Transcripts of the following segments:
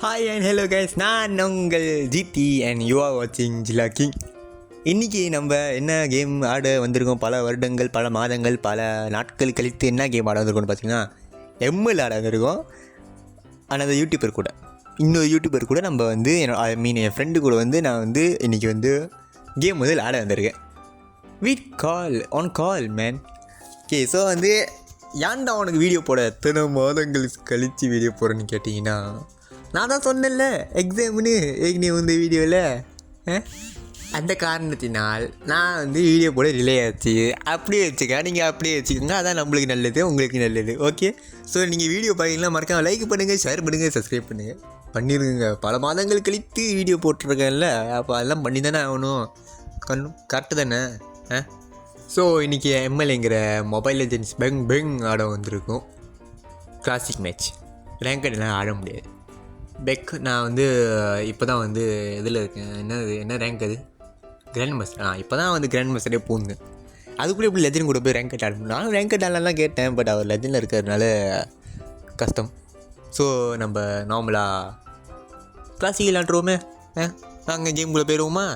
Hi and hello guys, நான் உங்கள் GT and you are வாட்சிங் ஜிலா கிங். இன்றைக்கி நம்ம என்ன கேம் ஆட வந்திருக்கோம்? பல வருடங்கள், பல மாதங்கள், பல நாட்கள் கழித்து என்ன கேம் ஆட வந்திருக்கோம்னு பார்த்தீங்கன்னா எம்எல் ஆட வந்திருக்கோம். ஆனால் அந்த யூடியூபர் கூட, இன்னொரு யூடியூபர் கூட நம்ம வந்து என் ஃப்ரெண்டு கூட வந்து நான் வந்து இன்றைக்கி வந்து கேம் வந்து ஆட வந்திருக்கேன். கால் மேன். ஓகே, ஸோ வந்து ஏன்டா உனக்கு வீடியோ போட எத்தனை மாதங்கள் கழித்து வீடியோ போடுறேன்னு கேட்டிங்கன்னா, நான் தான் சொன்னேன்ல எக்ஸாம்னு ஏற்கனவே வந்து வீடியோவில். அந்த காரணத்தினால் நான் வந்து வீடியோ போட ரிலே ஆச்சு. அப்படியே வச்சுக்க, நீங்கள் அப்படியே வச்சுக்கோங்க, அதான் நம்மளுக்கு நல்லது, உங்களுக்கு நல்லது. ஓகே, ஸோ நீங்கள் வீடியோ பார்த்தீங்கன்னா மறக்காம லைக் பண்ணுங்கள், ஷேர் பண்ணுங்கள், சப்ஸ்கிரைப் பண்ணுங்கள், பண்ணிடுங்க. பல மாதங்கள் கழித்து வீடியோ போட்டிருக்கேன்ல, அப்போ அதெல்லாம் பண்ணி தானே ஆகணும். கரெக்டு தானே? ஸோ இன்றைக்கி எம்எல்ஏங்கிற மொபைல் லெஜெண்ட்ஸ் பெங் ஆட வந்திருக்கும். கிளாசிக் மேட்ச், ரேங்கெட்லாம் ஆட முடியாது. நான் வந்து இப்போ தான் வந்து இதில் இருக்கேன். என்ன ரேங்க் அது? Grand master. இப்போ தான் வந்து கிராண்ட் மாஸ்டரே பூந்தேன். அதுக்குள்ளே எப்படி லெஜண்ட் கூட போய் ரேங்கெட் ஆட முடியும்? நானும் ரேங்கெட் ஆடலாம் கேட்டேன், பட் அவர் லெஜண்டில் இருக்கிறதுனால கஷ்டம். ஸோ நம்ம நார்மலாக கிளாசிக் விளாண்டுருவோமே. நாங்கள் கேம்குள்ளே போயிடுவோமா?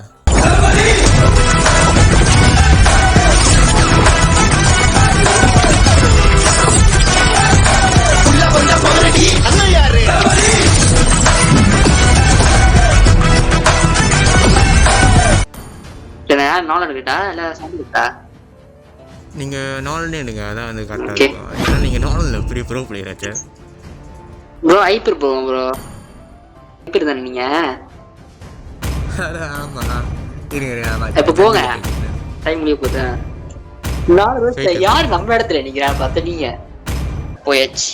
நீங்கள் நாலு எடுங்க, அதான் வந்து கரெக்டாக இருக்கும். ஏன்னா நீங்கள் நாலில் பெரிய ப்ரோ பிளேயர் ஆச்சு ப்ரோ. ஐப்பர் போவோம் ப்ரோ. ஐப்பர் தானே நீங்கள்? ஆமாம், இருங்க. இப்போ போங்க, டைம் முடிய போகுது. 4 வருஷம் யார் நம்ம இடத்துல நிற்கிறான்னு பார்த்தா நீங்கள் போயாச்சு.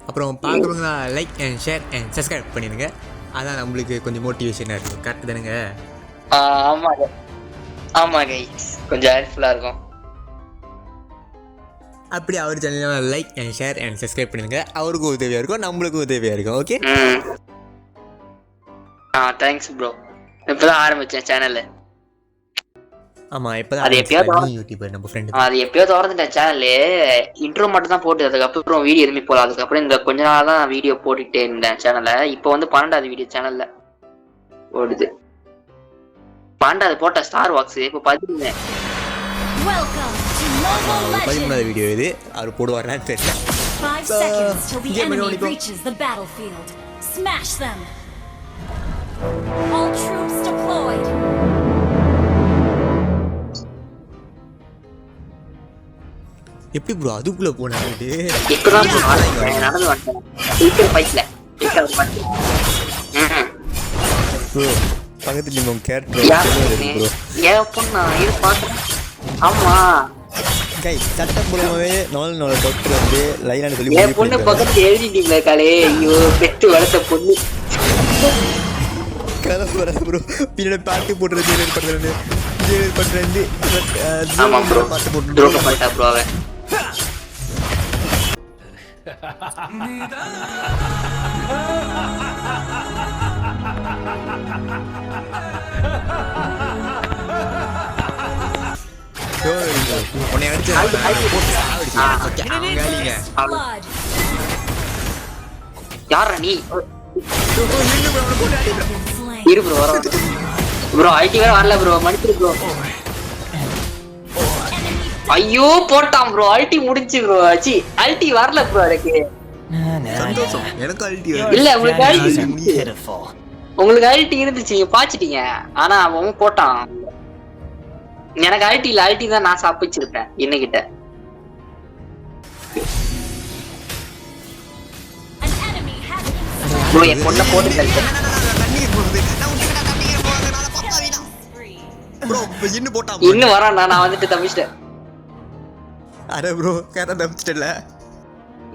அப்புறம் பார்க்குறவங்க like and share and subscribe பண்ணிடுங்க, அதான் நம்மளுக்கு கொஞ்சம் மோட்டிவேஷனாக இருக்கும். கரெக்டு தானுங்க? ஆமாம் கைஸ், கொஞ்சம் ஹெல்ப்ஃபுல்லாக இருக்கும். அப்படி அவர் சேனலில் like and share and subscribe பண்ணிடுங்க, அவருக்கும் உதவியாக இருக்கும், நம்மளுக்கும் உதவியாக இருக்கும். Okay, thanks bro. இப்போ தான் ஆரம்பித்தேன் சேனலில். ஆமாம், இப்போ தான் எப்போயாவது யூடியூபர் நம்ம ஃப்ரெண்டு அது எப்பயோ திறந்துட்டேன் சேனலு. இன்ட்ரோ மட்டும் தான் போட்டு அதுக்கப்புறம் வீடியோ எதுவுமே போகல. அதுக்கப்புறம் இந்த கொஞ்ச நாள் தான் வீடியோ போட்டுகிட்டே இருந்தேன் சேனலை. இப்போ வந்து 12வது வீடியோ சேனலில் ஓடுது. 12வது போட்ட ஸ்டார் வாக்ஸ் இப்போ 13வது வீடியோ இது. அவர் போடுவார்னா தெரியல. எப்படி ப்ரோ அதுக்குள்ள போனாரு? இப்பதான் நடந்து வந்தேன். பக்கத்துல நீங்க கேரக்டர் ஏன் பொண்ணா இது பாக்குறேன். ஆமா கை சட்டம் மூலமாவே 4 டாக்டர் வந்து லைனான சொல்லி என் பொண்ணு பக்கத்துல எழுதிட்டீங்களா காலே? ஐயோ, பெட்டு வளர்த்த பொண்ணு கதை வராது ப்ரோ. பின்னாடி பாட்டு போட்டுறது பண்றது பாட்டு போட்டு ப்ரோ. அவன் யாரா நீ? இரு ப்ரோ, வர ப்ரோ. ஐடி வேற வரல ப்ரோ, மன்னிச்சிரு ப்ரோ. ஐயோ போட்டான் ப்ரோ, அல்டி முடிஞ்சு ப்ரோ. ஆச்சி அல்டி வரல ப்ரோ. எனக்கு சந்தோஷம், எனக்கு அல்டி இல்ல. உங்களுக்கு அல்டி இருந்துச்சு, பாச்சிட்டீங்க. ஆனா அவன் போட்டான். எனக்கு அல்டி இல்ல, அல்டி தான் நான் சாப்பிச்சிருப்பேன் இன்னைக்கிட்ட. ப்ரோ என் பொண்ணை போட்டு இன்னும் வரான்டா. நான் வந்துட்டு தப்பிச்சிட்டேன். அரே ப்ரோ, கேட்டா தப்பிச்சிட்டல.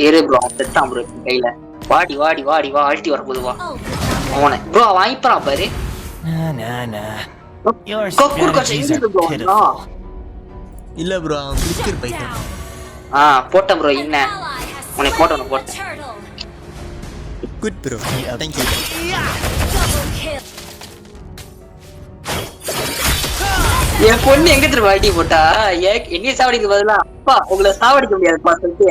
ஏறு ப்ரோ, செத்தான் ப்ரோ கையில. வாடி வாடி வாடி வா, அல்டி வர போது வா. அவனே ப்ரோ வாங்கிப்பறான் பாரு. இல்ல ப்ரோ, அவன் கிளிக்கர் பைத்தான். போட்டேன் ப்ரோ. என்ன உன்னை போட்டேன் போட்டேன். Good bro, thank you. என் பொண்ணு எங்க திரும்ப ஐடி போட்டா? என்னைய சாவடிக்கு பதிலா அப்பா உங்களை சாவடிக்க முடியாதுப்பா சொல்லிட்டு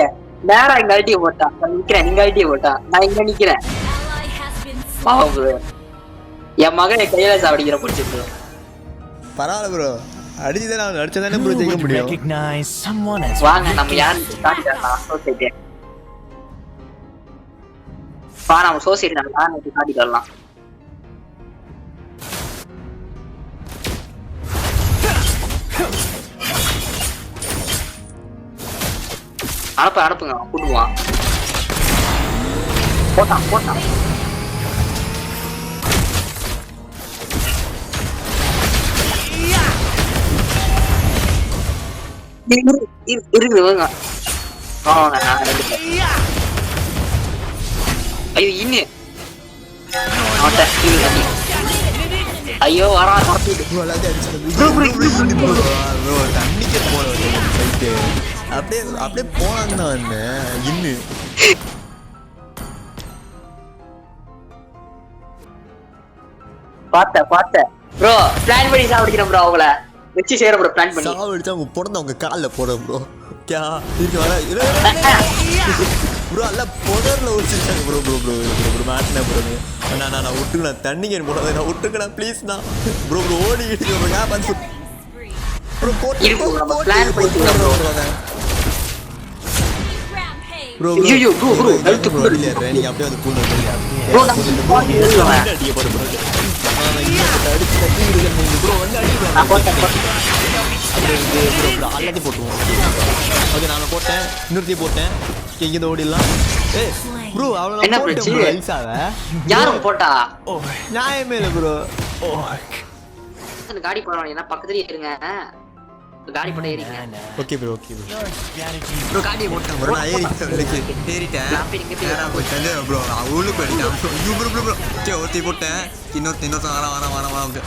நேரா இங்க ஐடியை போட்டா நான் நிக்கிறேன், நீங்க ஐடியை போட்டா நான் இங்க நிக்கிறேன். பாவம் ப்ரோ, என் மகன் என் கையில சாவடிக்கிற பிடிச்சி ப்ரோ. பரவாயில்ல ப்ரோ, அடிச்சுதானே அவன் அடிச்சதானே ப்ரோ ஜெயிக்க முடியும். வாங்க நம்ம யாரு ஸ்டார்ட் பண்ணலாம். சொசைட்டி பா, நம்ம சொசைட்டி நம்ம யாரு ஸ்டார்ட் பண்ணலாம். அனுப்புங்க கூட்டுவான். போட்டான் இருக்குங்க. ஐயோ இன்னு ஐயோ வரா தண்ணிக்கே போல போயிட்டு அப்படியே போனாங்கண்ணா இன்னும் பார்த்தேன் ப்ரோ. பிளான் பண்ணி சாப்பிடுறேன் ப்ரோ, அவங்கள வச்சு சேர ப்ரோ. பிளான் பண்ணி சாவடிச்சு அவங்க பிறந்த அவங்க காலில் போட ப்ரோ. கே இது வர ப்ரோ எல்லாம் புதரில் ஒழிச்சிருக்காங்க ப்ரோ. மாட்டினேன் ப்ரோ. நான் விட்டுக்கண்ணா, தண்ணிக்கு போடாது, நான் விட்டுக்கண்ணா ப்ளீஸ்ண்ணா. ப்ரோ ஓடிக்கிட்டு ப்ரோ ப்ரோ ஐயோ ப்ரோ ஹெல்த் ப்ரோ இல்ல நீங்க அப்படியே வந்து பூல் ப்ரோ நான் அடிக்க போற ப்ரோ. அடிச்சு தட்டி விடுங்க நீங்க ப்ரோ, வந்து அடிங்க. நான் போட்டேன் அப்படியே ப்ரோ அல்லது போட்டுவோம். ஓகே நான் போட்டேன், இன்னொருத்தையும் போட்டேன். இங்க ஓடிடலாம். ஏய் ப்ரோ அவ்வளோ என்ன பிரச்சனை ப்ரோ? ஐசாவ யாரும் போட்டா நியாயமே இல்லை ப்ரோ. காடி போறோம், ஏன்னா பக்கத்துலயே இருங்க. காடி போட ஏறிங்க. ஓகே ப்ரோ ப்ரோ காடியை போட்டேன் ப்ரோ. நான் ஏறிட்டேன் நேரா போயிட்டு ப்ரோ உள்ளுக்கு போயிட்டேன் ப்ரோ. ஓகே ஒருத்தி போட்டேன், இன்னொருத்தன் வர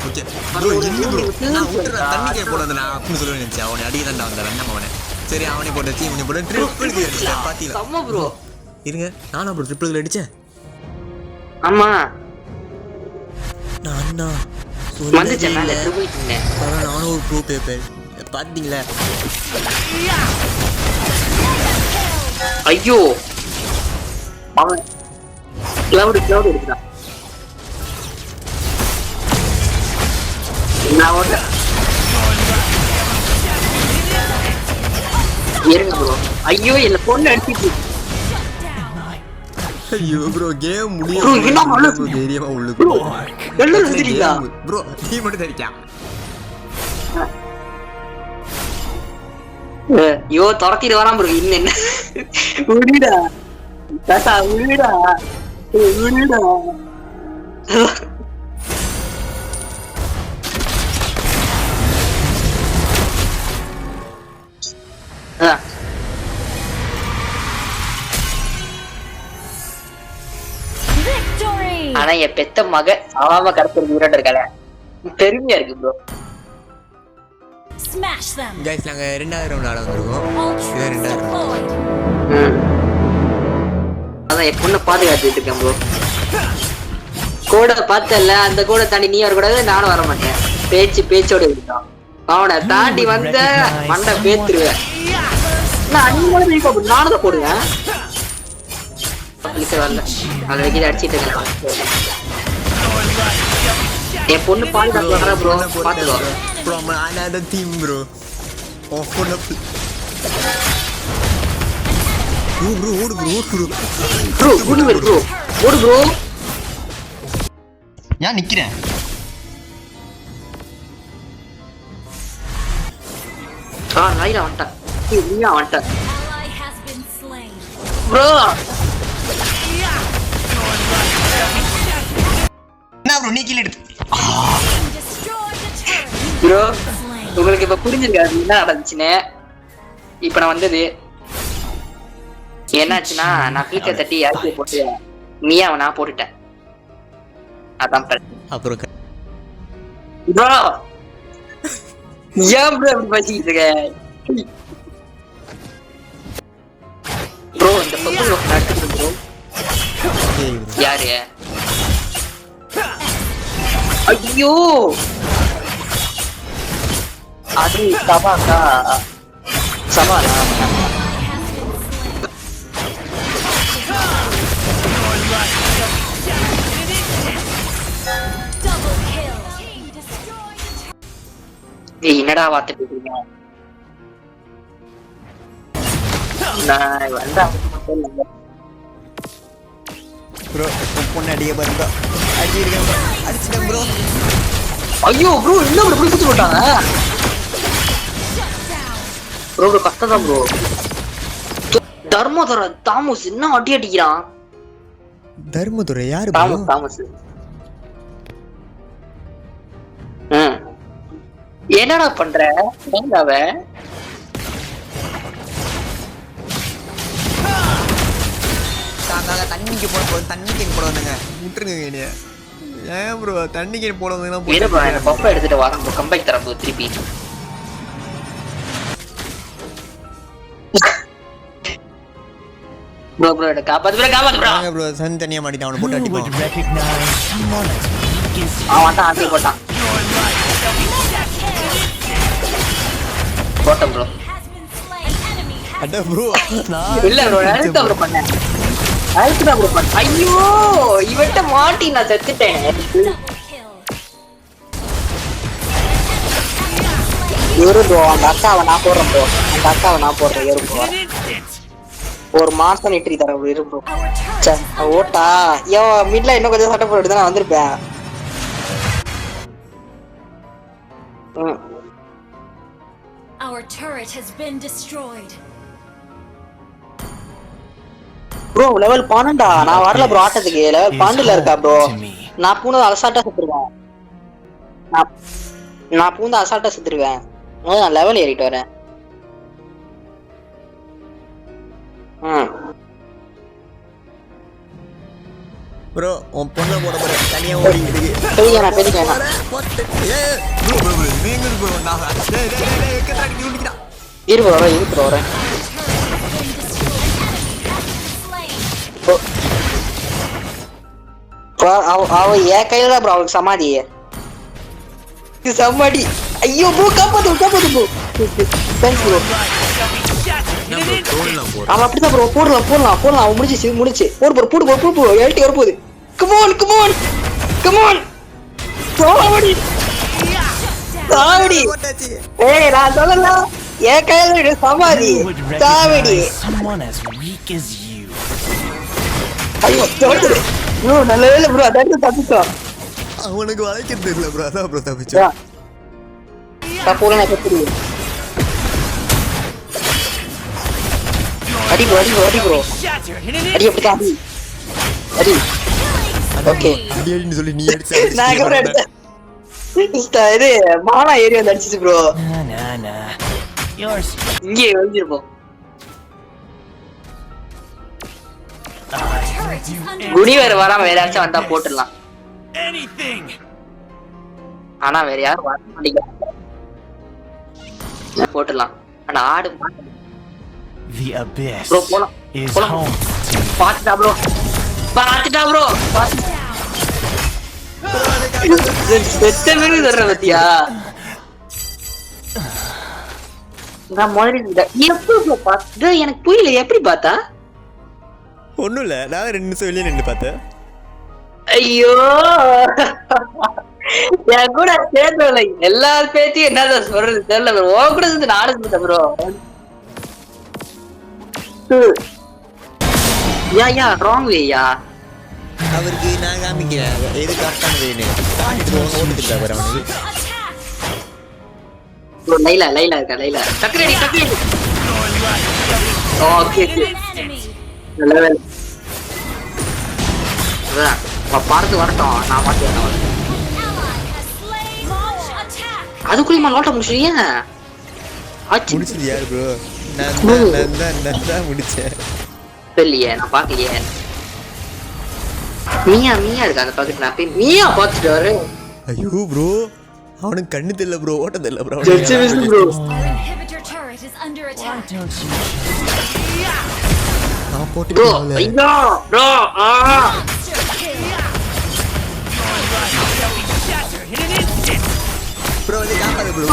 ஓகே ப்ரோ. இன்னும் ப்ரோ நான் விட்டுறேன், தண்ணிக்கே போடாது நான் அப்படின்னு சொல்லி நினைச்சேன். அவனை அடிக்கதான்டா வந்தேன் வெண்ணம் அவனை. சரி அவனே போட்டு இவனை போட்டு ட்ரிப்பிள் அடிச்சேன். பாத்தீங்களா அம்மா ப்ரோ இருங்க, நானும் ப்ரோ ட்ரிப்பிள் அடிச்சேன். ஆமா நான் அண்ணா வந்துச்சேன் மேல ட்ரிபிள் கிங். நானும் ஒரு ப்ரோ பேப்பர் பாத்தீங்களா. ஐயோ அவன் கிளவுட் எடுக்கிறான். நான் ஓட்ட இருங்க ப்ரோ. ஐயோ இல்ல பொண்ணு அடிச்சிட்டு. ஐயோ ப்ரோ கேம் முடியும் ப்ரோ என்ன பண்ணல தைரியமா உள்ளுக்கு ப்ரோ எல்லாம் வந்துட்டீங்களா ப்ரோ? நீ மட்டும் தரிக்கா. ஐயோ துரத்திட்டு வரான் ப்ரோ. இன்னும் என்ன விடுடா தாத்தா, விடுடா விடுடா. ஆனா என் பெத்த மக சாவாம கடத்துறது வீரட் இருக்கல, பெருமையா இருக்கு ப்ரோ. கைஸ் நாங்க 2வது ரவுண்ட் ஆட வந்திருக்கோம். இது 2வது ரவுண்ட். அதான் என் பொண்ணை பாதுகாத்துட்டு இருக்கேன் ப்ரோ. கோடை பார்த்தல, அந்த கோடை தாண்டி நீ வரக்கூடாது, நானும் வர மாட்டேன். பேச்சோட இருக்கான். அவனை தாண்டி வந்த மண்டை பேத்துருவேன். நானும் தான் போடுவேன். வரல அதை வைக்க அடிச்சிட்டு இருக்கேன். என் பொண்ணு பாதுகாத்து வர ப்ரோ, பாத்துக்கோ bro. another team bro. off on up bro ஓடு ப்ரோ நான் நிக்கிறேன். ரைடா வந்துட்டேன். நீயா வந்துட்டேன் ப்ரோ. என்ன ப்ரோ நீ கில் எடுத்து ப்ரோ? உங்களுக்கு இப்ப புரிஞ்சிருக்காது என்ன நடந்துச்சுன்னு. இப்ப நான் வந்தது என்னாச்சுன்னா, நான் பீக்க தட்டி யாருக்கு போட்டு நீயா நான் போட்டுட்டேன். அதான் அப்புறம் ப்ரோ ஏன் ப்ரோ அப்படி பேசிக்கிட்டு இருக்க ப்ரோ? இந்த பக்கம் நடக்குது ப்ரோ. யாரு? ஐயோ அது சமானா ஏய் என்னடா வாத்துட்டு இருக்கீங்க நான் வந்தா ப்ரோ பொண்ணு அடிக்க பாருங்க அடிச்சிருக்கேன் ப்ரோ அடிச்சிட்டேன் ப்ரோ ஐயோ ப்ரோ என்ன ப்ரோ இப்படி குத்து போட்டாங்க ப்ரோ ப்ரோ கஷ்டம் தான் ப்ரோ தர்மதுரை தாமஸ் என்ன அடி அடிக்கிறான் தர்மதுரை யாரு தாமஸ் என்னடா பண்ற அவன் தண்ணிக்கு போட வந்துங்க விட்டுருங்க என்னைய ஏன் ப்ரோ தண்ணிக்கு போட வந்தீங்கன்னா பப்பா எடுத்துட்டு வரேன் ப்ரோ கம்பேக் தரேன் ப்ரோ திருப்பி ப்ரோ ப்ரோ காப்பாத்து ப்ரோ சன் தனியா மாட்டிட்டான் அவனை போட்டு அடிப்பான் அவன் தான் ஆட்டி போட்டான் போட்டேன் ப்ரோ அட ப்ரோ இல்ல ப்ரோ அழுத்த ப்ரோ பண்ணேன் ஐயோ இவட்ட மாட்டி நான் செத்துட்டேன் இவரு ப்ரோ அந்த அக்காவை நான் போடுறேன் ப்ரோ அந்த அக்காவை நான் போடுறேன் இவரு ப்ரோ ஒரு மாசம் நெட்ரி தர இரு ப்ரோ ஓட்டா ஐயோ மிட்ல இன்னும் கொஞ்சம் சட்டை போட்டு தான் நான் வந்திருப்பேன் Our turret has been destroyed. Bro level 12 நான் வரல ப்ரோ ஆட்டத்துக்கு லெவல் 12ல இருக்கா ப்ரோ நான் பூந்து அசால்ட்டா செத்துருவேன் நான் பூந்து அசால்ட்டா செத்துருவேன் நான் லெவல் ஏறிட்டு வரேன் ப்ரோ உன் பொண்ணை போட போற தனியா ஓடிக்கிட்டு பெரியண்ணா பெரியண்ணா இருக்கு வரேன் அவ என் கையில தான் ப்ரோ அவளுக்கு சமாதி சமாடி ஐயோ ப்ரோ காப்பாத்து ப்ரோ தேங்க்ஸ் ப்ரோ அவன் அப்படிதான் ப்ரோ போடலாம் அவன் முடிச்சு போடு எழுட்டி வர போகுது கமான் சாவடி ஏய் நான் சொல்லலாம் என் கையில சமாதி சாவடி ஐயோ தோடு ப்ரோ நல்ல வேலை ப்ரோ அதான் தப்பிச்சோம் அவனுக்கு வளைக்க தெரியல ப்ரோ அதான் ப்ரோ தப்பிச்சோம் தப்போல நான் கத்துறேன் அடி ப்ரோ அடி அப்படிதான் அடி ஓகே அடின்னு சொல்லி நீ அடிச்ச நான் கூட அடிச்சேன் இது மானா ஏரியா வந்து அடிச்சிச்சு ப்ரோ இங்கே வந்துருப்போம் குடி வேற வராம வேற யாராச்சும் வந்தா போட்டுடலாம் ஆனா வேற யாரும் வர மாட்டேங்கிறாங்க போட்டுடலாம் ஆனா ஆடு ப்ரோ போலாம் பாத்துட்டா ப்ரோ செத்த பேருக்கு தர்ற பத்தியா நான் முதல்ல எப்படி பார்த்து எனக்கு புரியல எப்படி பார்த்தா ஒண்ணும் இல்ல நான் 2 நிமிஷம் வெளியே நின்று பார்த்தேன் ஐயோ என் கூட சேர்ந்தவளை எல்லா பேத்தையும் என்னதான் சொல்றது தெரியல ப்ரோ ஓ கூட சேர்ந்து நானும் இருந்தேன் ப்ரோ யா ராங் வேயா அவருக்கு நான் காமிக்கிறேன் எது கரெக்டான வேணும் ஓட்டுட்டு வர அவனுக்கு லைலா இருக்கா டக்குனு ஓகே நல்ல வேலை பார்த்து வரட்டும் நான் பார்த்து அதுக்குள்ளேயுமா நோட்ட முடிச்சிருக்கீங்க முடிச்சது யாரு ப்ரோ நான் தான் முடிச்சேன் இல்லையே நான் பார்க்கலையே மியா இருக்கா அந்த பக்கத்துல நான் போய் மியா பார்த்துட்டு வரு ஐயோ ப்ரோ அவனுக்கு கண்ணு தெரியல ப்ரோ ஓட்ட தெரியல ப்ரோ நான் போட்டு ப்ரோ ஐயோ ப்ரோ ப்ரோ வந்து காப்பாது ப்ரோ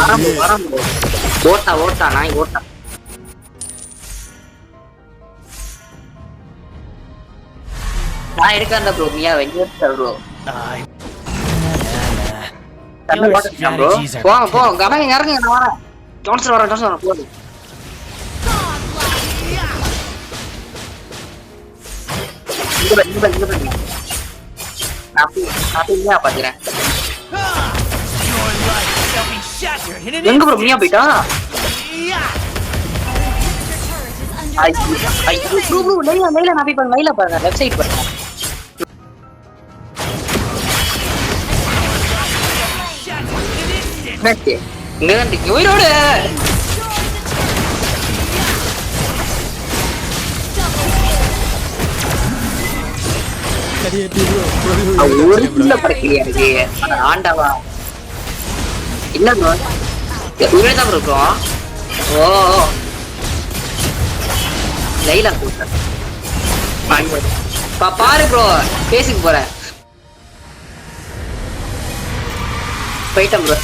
வரம் ஓட்டா நாய் ஓட்டா நான் எடுக்க அந்த ப்ரோ மியா வெங்கட் ப்ரோ தண்ணி பாத்துக்கலாம் ப்ரோ. போங்க போங்க இறங்குங்க நான் வரேன். ஜான்சன் வரேன் போகுது. நான் பாத்துக்கிறேன். எங்க ப்ரோ மியா போயிட்டா? நான் போய் பாருங்க பாருங்க லெஃப்ட் சைடு பாருங்க. இங்க உயிரோடு ஆண்டாவா இல்ல ப்ரோ உயிரோதான் ப்ரோ இருக்கோம். ஓ லைலா பாரு ப்ரோ பேசிக்கு போறேன். போயிட்டேன் ப்ரோ.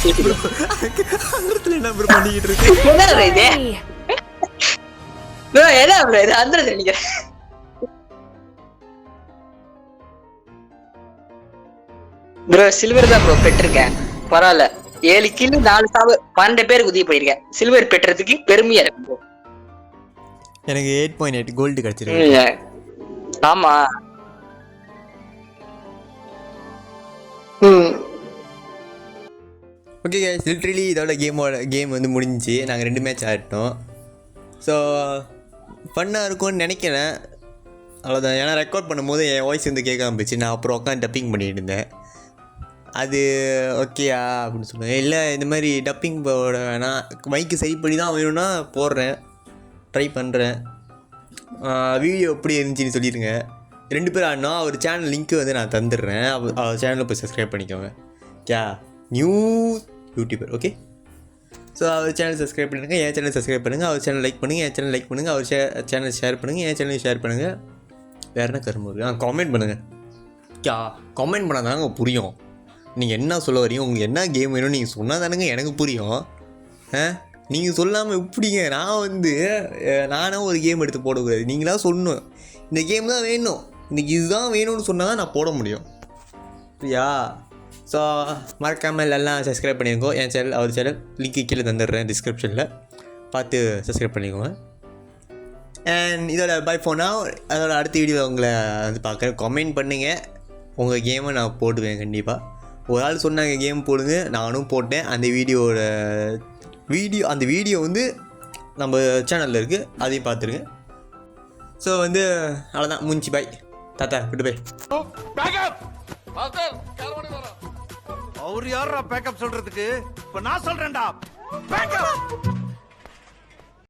என்ன ப்ரோ பண்ணிக்கிட்டு இருக்கு? என்ன ப்ரோ இது? ப்ரோ என்ன ப்ரோ இது? அந்த நினைக்கிறேன் ப்ரோ. சில்வர் தான் ப்ரோ பெற்றிருக்கேன். பரவாயில்ல 7 கில் 4 சாவு 12 பேருக்கு உதவி போயிருக்கேன். சில்வர் பெற்றதுக்கு பெருமையா இருக்கு ப்ரோ. எனக்கு 8.8 கோல்டு கிடைச்சிருக்கு. ஆமா ஓகே கைஸ், லிட்ரலி இதோட கேம் வந்து முடிஞ்சிச்சு. நாங்கள் 2 மேட்ச் ஆடிட்டோம். ஸோ ஃபன்னாக இருக்கும்னு நினைக்கிறேன். அவ்வளோதான். ஏன்னா ரெக்கார்ட் பண்ணும்போது என் வாய்ஸ் வந்து கேட்காம போச்சு. நான் அப்புறம் உட்காந்து டப்பிங் பண்ணிட்டு இருந்தேன். அது ஓகேயா அப்படின்னு சொல்லுவேன். இல்லை இந்த மாதிரி டப்பிங் போட வேணாம், மைக்கு சரி பண்ணி தான் வேணும்னா போடுறேன், ட்ரை பண்ணுறேன். வீடியோ எப்படி இருந்துச்சுன்னு சொல்லிடுங்க. 2 பேர் ஆடினா அவர் சேனல் லிங்க்கு வந்து நான் தந்துடுறேன். அவர் சேனலில் போய் சப்ஸ்கிரைப் பண்ணிக்கோங்க. கே நியூ யூடியூபர். ஓகே, ஸோ அவர் சேனல் சப்ஸ்கிரைப் பண்ணுங்கள், என் சேனல் சப்ஸ்கிரைப் பண்ணுங்கள், அவர் சேனல் லைக் பண்ணுங்கள், என் சேனல் லைக் பண்ணுங்கள், அவர் சேனல் ஷேர் பண்ணுங்கள், என் சேனல் ஷேர் பண்ணுங்கள். வேறு என்ன கரும்பு இருக்குது? கமெண்ட் பண்ணுங்கள். கமெண்ட் பண்ணால் தானங்க புரியும் நீங்கள் என்ன சொல்ல வரீங்க, உங்களுக்கு என்ன கேம் வேணும்னு நீங்கள் சொன்னால் தானுங்க எனக்கு புரியும். நீங்கள் சொல்லாமல் எப்படிங்க? நான் வந்து நானே ஒரு கேம் எடுத்து போடக்கூடாது, நீங்களாக சொல்லணும் இந்த கேம் தான் வேணும், இன்றைக்கி இதுதான் வேணும்னு சொன்னால் தான் நான் போட முடியும். சரியா? ஸோ மறக்காமல் எல்லாம் சப்ஸ்கிரைப் பண்ணியிருக்கோம். என் சேனல் அவர் சேனல் லிங்க்கு கீழே தந்துடுறேன் டிஸ்கிரிப்ஷனில், பார்த்து சப்ஸ்கிரைப் பண்ணிக்கோங்க. அண்ட் இதோட பை ஃபோனா அதோட அடுத்த வீடியோவில் உங்களை வந்து பார்க்குறேன். கமெண்ட் பண்ணுங்கள், உங்கள் கேமை நான் போடுவேன் கண்டிப்பாக. ஒரு ஆள் சொன்னாங்க கேம் போடுங்க, நானும் போட்டேன். அந்த வீடியோ வந்து நம்ம சேனலில் இருக்குது, அதையும் பார்த்துருங்க. ஸோ வந்து அவ்வளோதான், முடிஞ்சு பாய் தாத்தா விட்டு போய். அவர் யாரா பேக்கப் சொல்றதுக்கு? இப்ப நான் சொல்றேன்டா பேக்கப்.